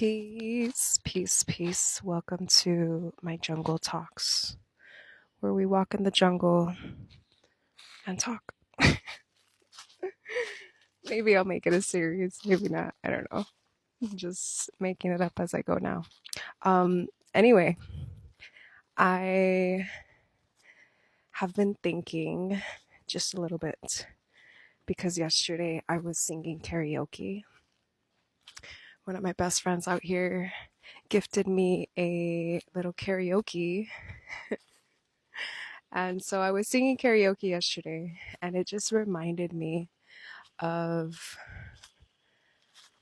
Peace, peace, peace. Welcome to my jungle talks, where we walk in the jungle and talk. Maybe I'll make it a series, maybe not. I don't know. I'm just making it up as I go now. Anyway, I have been thinking just a little bit because yesterday I was singing karaoke. One of my best friends out here gifted me a little karaoke. And so I was singing karaoke yesterday, and it just reminded me of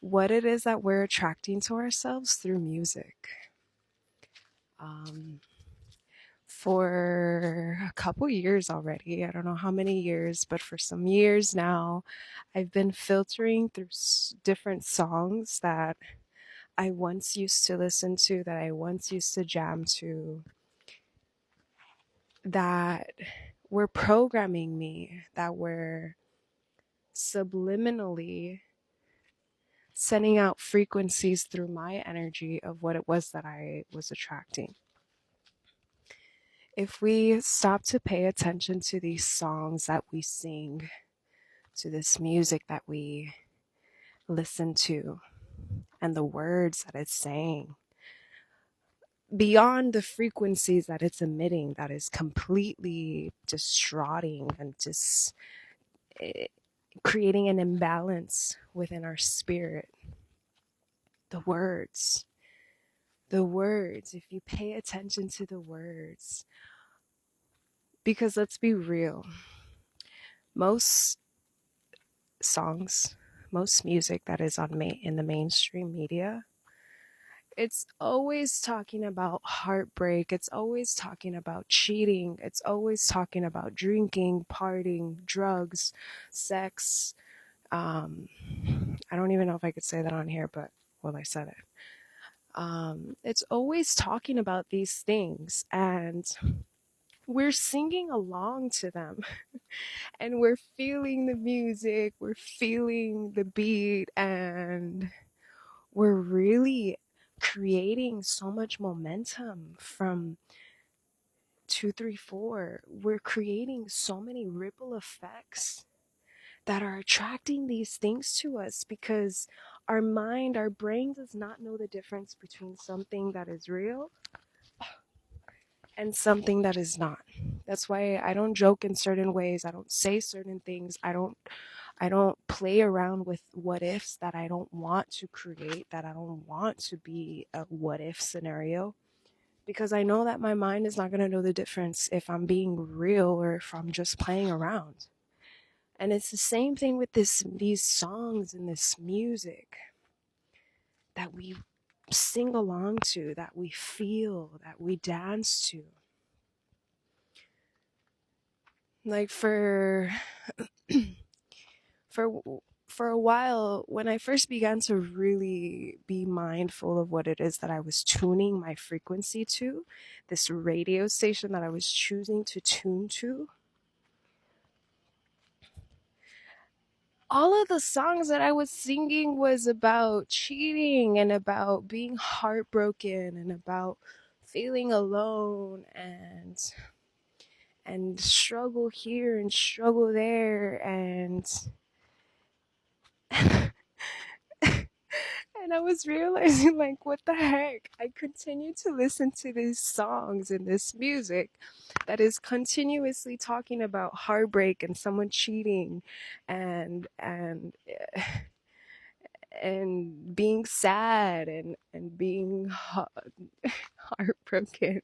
what it is that we're attracting to ourselves through music. For a couple years already, I don't know how many years, but for some years now, I've been filtering through different songs that I once used to listen to, that I once used to jam to, that were programming me, that were subliminally sending out frequencies through my energy of what it was that I was attracting. If we stop to pay attention to these songs that we sing, to this music that we listen to, and the words that it's saying, beyond the frequencies that it's emitting, that is completely distraughting and just creating an imbalance within our spirit. The words, if you pay attention to the words, because let's be real, most songs, most music that is in the mainstream media, it's always talking about heartbreak. It's always talking about cheating. It's always talking about drinking, partying, drugs, sex. I don't even know if I could say that on here, but well, I said it. It's always talking about these things, and we're singing along to them. And we're feeling the music, we're feeling the beat, and we're really creating so much momentum from 2, 3, 4. We're creating so many ripple effects that are attracting these things to us, because our mind, our brain does not know the difference between something that is real and something that is not. That's why I don't joke in certain ways. I don't say certain things. I don't play around with what ifs that I don't want to create, that I don't want to be a what if scenario, because I know that my mind is not going to know the difference if I'm being real or if I'm just playing around. And it's the same thing with these songs and this music that we sing along to, that we feel, that we dance to. Like for a while, when I first began to really be mindful of what it is that I was tuning my frequency to, this radio station that I was choosing to tune to, all of the songs that I was singing was about cheating and about being heartbroken and about feeling alone and struggle here and struggle there and and I was realizing, like, what the heck? I continue to listen to these songs and this music that is continuously talking about heartbreak and someone cheating and being sad and being heartbroken.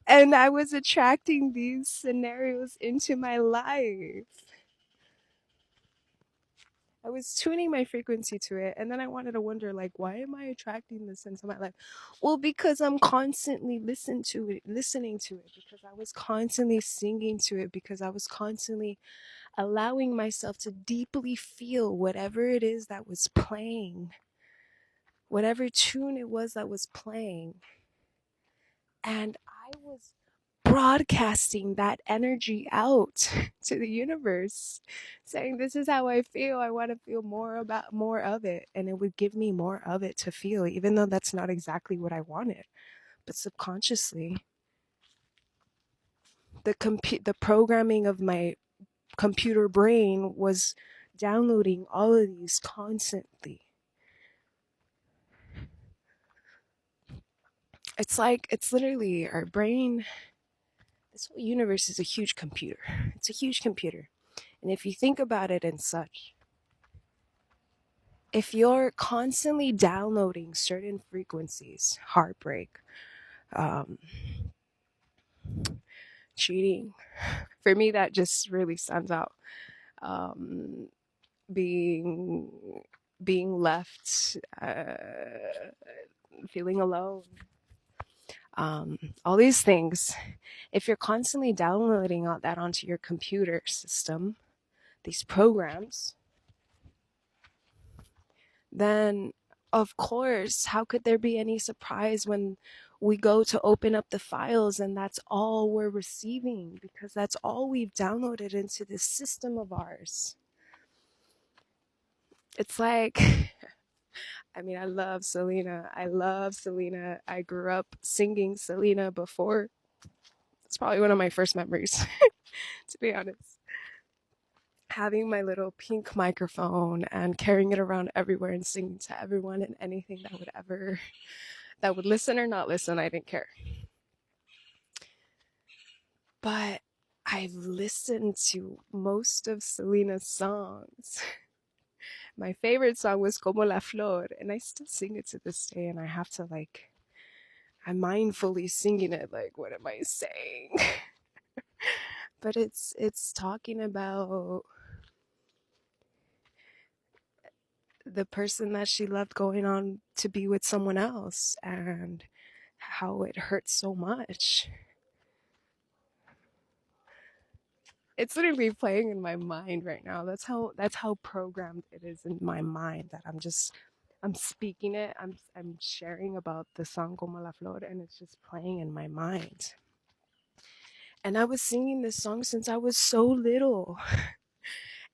And I was attracting these scenarios into my life. I was tuning my frequency to it, and then I wanted to wonder, like, why am I attracting this into my life? Well, because I'm constantly listening to it, because I was constantly singing to it, because I was constantly allowing myself to deeply feel whatever it is that was playing, whatever tune it was that was playing. And I was broadcasting that energy out to the universe, saying, this is how I feel. I want to feel more of it. And it would give me more of it to feel, even though that's not exactly what I wanted. But subconsciously, the programming of my computer brain was downloading all of these constantly. It's literally our brain. This whole universe is a huge computer. It's a huge computer. And if you think about it and such, if you're constantly downloading certain frequencies, heartbreak, cheating, for me, that just really stands out. Being left, feeling alone, all these things. If you're constantly downloading all that onto your computer system, these programs, then of course, how could there be any surprise when we go to open up the files and that's all we're receiving, because that's all we've downloaded into this system of ours. It's like, I mean, I love Selena. I grew up singing Selena before. It's probably one of my first memories, to be honest. Having my little pink microphone and carrying it around everywhere and singing to everyone and anything that would listen or not listen, I didn't care. But I've listened to most of Selena's songs. My favorite song was Como la Flor, and I still sing it to this day, and I have to I'm mindfully singing it, what am I saying? But it's talking about the person that she loved going on to be with someone else and how it hurts so much. It's literally playing in my mind right now. That's how programmed it is in my mind, that I'm speaking it. I'm sharing about the song Como la Flor, and it's just playing in my mind. And I was singing this song since I was so little.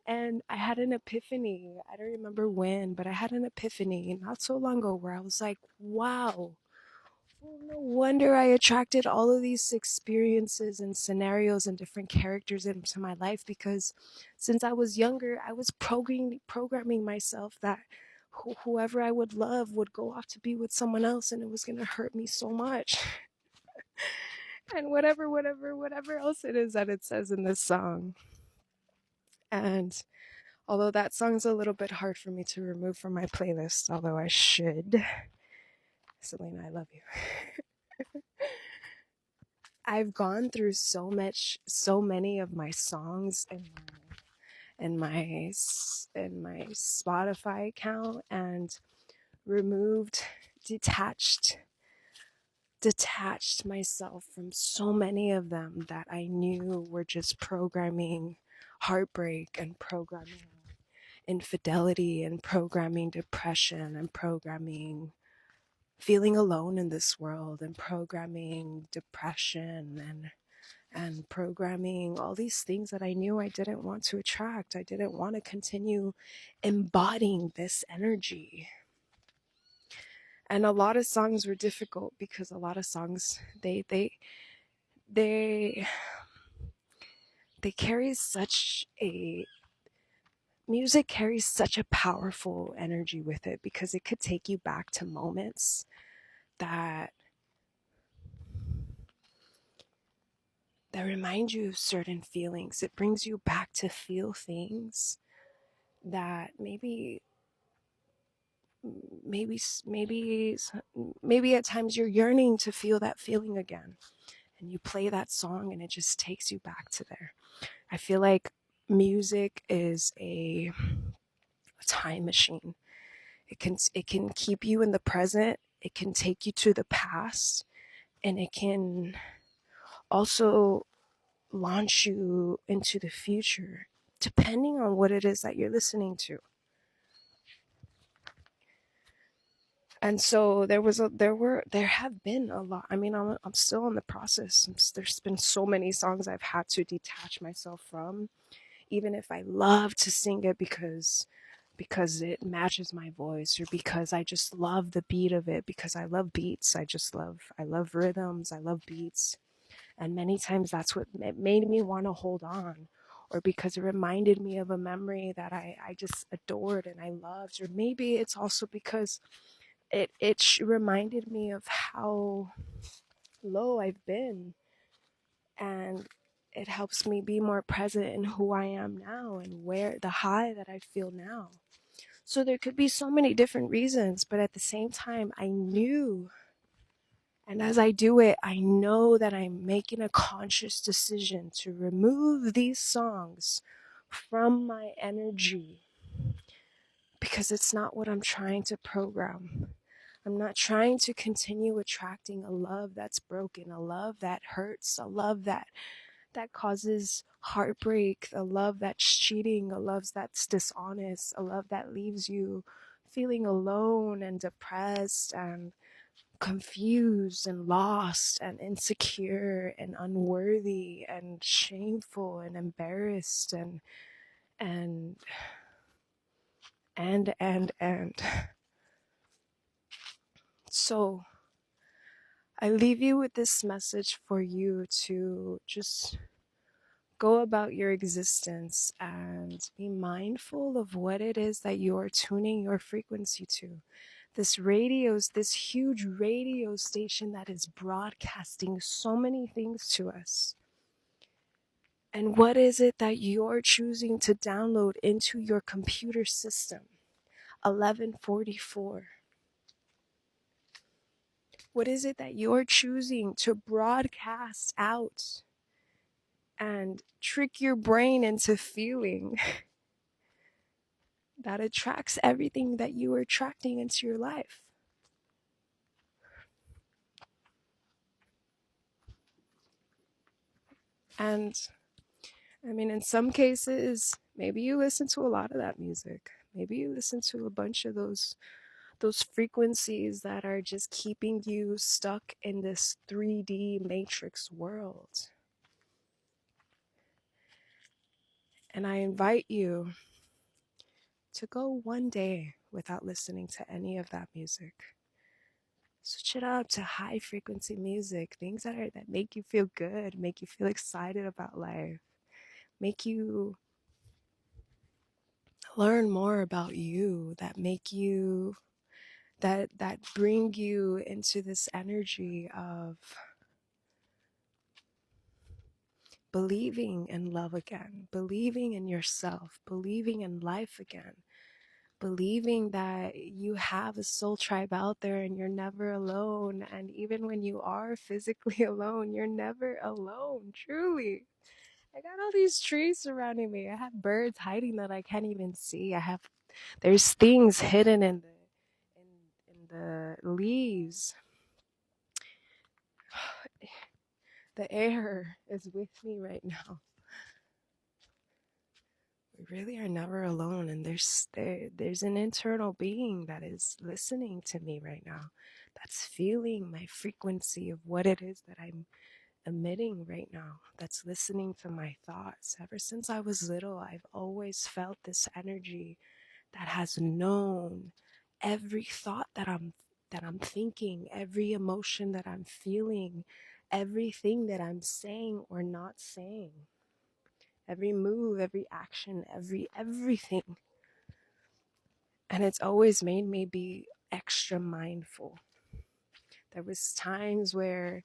And I had an epiphany. I don't remember when, but I had an epiphany not so long ago where I was like, wow, no wonder I attracted all of these experiences and scenarios and different characters into my life, because since I was younger, I was programming myself that whoever I would love would go off to be with someone else, and it was going to hurt me so much. And whatever else it is that it says in this song. And although that song's a little bit hard for me to remove from my playlist, although I should. Selena, I love you. I've gone through so many of my songs in my Spotify account, and removed, detached myself from so many of them that I knew were just programming heartbreak and programming infidelity and programming depression and programming feeling alone in this world and programming depression and programming all these things that I knew I didn't want to attract. I didn't want to continue embodying this energy. And a lot of songs were difficult because a lot of songs they carry such a music carries such a powerful energy with it, because it could take you back to moments that remind you of certain feelings. It brings you back to feel things that maybe at times you're yearning to feel that feeling again, and you play that song and it just takes you back to there. I feel like music is a time machine. It can keep you in the present, it can take you to the past, and it can also launch you into the future, depending on what it is that you're listening to. And so there have been a lot. I mean, I'm still in the process. There's been so many songs I've had to detach myself from, even if I love to sing it because it matches my voice, or because I just love the beat of it, because I love beats. I love rhythms. I love beats. And many times that's what made me want to hold on, or because it reminded me of a memory that I just adored and I loved. Or maybe it's also because it reminded me of how low I've been, and it helps me be more present in who I am now and where the high that I feel now. So there could be so many different reasons, but at the same time, I knew, and as I do it, I know that I'm making a conscious decision to remove these songs from my energy, because it's not what I'm trying to program. I'm not trying to continue attracting a love that's broken, a love that hurts, a love that causes heartbreak, a love that's cheating, a love that's dishonest, a love that leaves you feeling alone and depressed and confused and lost and insecure and unworthy and shameful and embarrassed and and so I leave you with this message for you to just go about your existence and be mindful of what it is that you're tuning your frequency to. This huge radio station that is broadcasting so many things to us. And what is it that you're choosing to download into your computer system? 1144. What is it that you're choosing to broadcast out and trick your brain into feeling that attracts everything that you are attracting into your life? And I mean, in some cases, maybe you listen to a lot of that music. Maybe you listen to a bunch of those frequencies that are just keeping you stuck in this 3D matrix world. And I invite you to go one day without listening to any of that music. Switch it up to high frequency music, things that make you feel good, make you feel excited about life, make you learn more about you, that make you that bring you into this energy of believing in love again, believing in yourself, believing in life again, believing that you have a soul tribe out there and you're never alone. And even when you are physically alone, you're never alone, truly. I got all these trees surrounding me. I have birds hiding that I can't even see. There's things hidden in the leaves. The air is with me right now. We really are never alone, and there's an internal being that is listening to me right now, that's feeling my frequency of what it is that I'm emitting right now, that's listening to my thoughts. Ever since I was little, I've always felt this energy that has known every thought that I'm thinking, every emotion that I'm feeling, everything that I'm saying or not saying, every move, every action, everything. And it's always made me be extra mindful. There was times where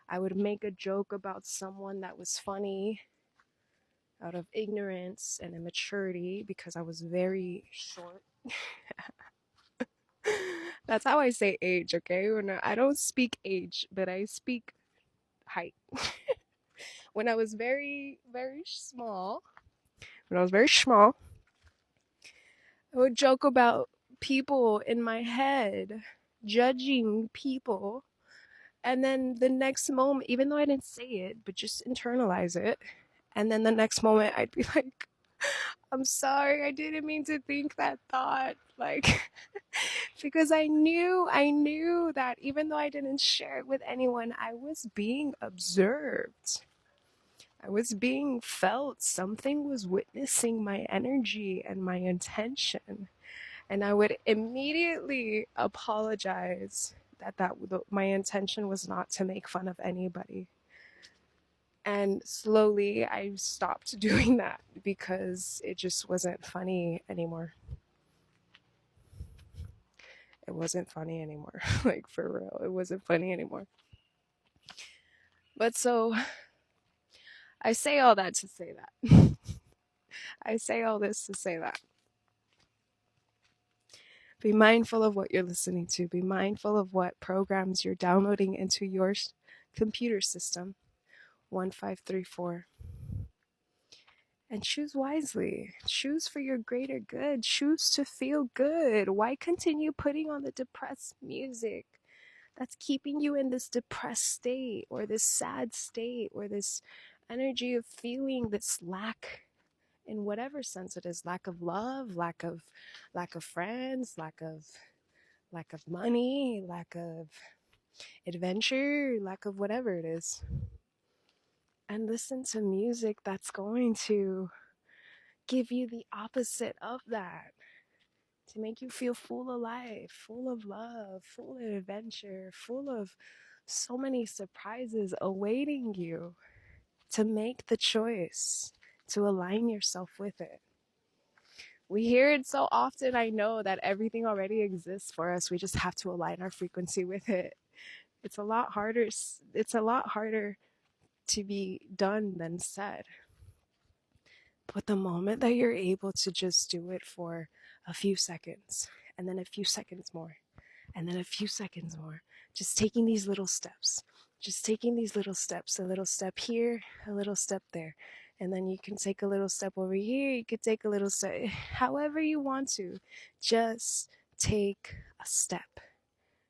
I would make a joke about someone that was funny out of ignorance and immaturity because I was very short. That's how I say age, okay? I don't speak age, but I speak height. When I was very, very small, I would joke about people in my head, judging people. And then the next moment, even though I didn't say it, but just internalize it. And then the next moment, I'd be like, I'm sorry, I didn't mean to think that thought. Like, because I knew that even though I didn't share it with anyone, I was being observed. I was being felt. Something was witnessing my energy and my intention. And I would immediately apologize that my intention was not to make fun of anybody. And slowly I stopped doing that because it just wasn't funny anymore. It wasn't funny anymore. Like, for real, it wasn't funny anymore. But so I say all that to say that. I say all this to say that. Be mindful of what you're listening to. Be mindful of what programs you're downloading into your computer system. 1534. And choose wisely. Choose for your greater good. Choose to feel good. Why continue putting on the depressed music that's keeping you in this depressed state or this sad state or this energy of feeling this lack in whatever sense it is? Lack of love, lack of friends, lack of money, lack of adventure, lack of whatever it is. And listen to music that's going to give you the opposite of that, to make you feel full of life, full of love, full of adventure, full of so many surprises awaiting you, to make the choice to align yourself with it. We hear it so often. I know that everything already exists for us. We just have to align our frequency with it. It's a lot harder. It's a lot harder to be done than said. But the moment that you're able to just do it for a few seconds, and then a few seconds more, and then a few seconds more, just taking these little steps, a little step here, a little step there. And then you can take a little step over here, you could take a little step, however you want to. Just take a step.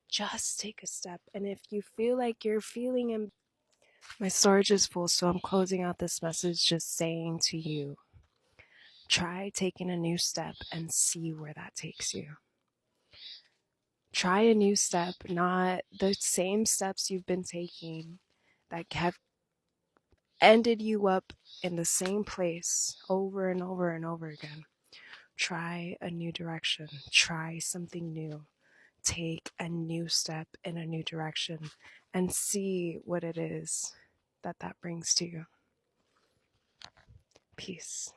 Just take a step. And if you feel like you're feeling my storage is full, so I'm closing out this message just saying to you, try taking a new step and see where that takes you. Try a new step, not the same steps you've been taking that have ended you up in the same place over and over and over again. Try a new direction. Try something new. Take a new step in a new direction and see what it is that brings to you. Peace.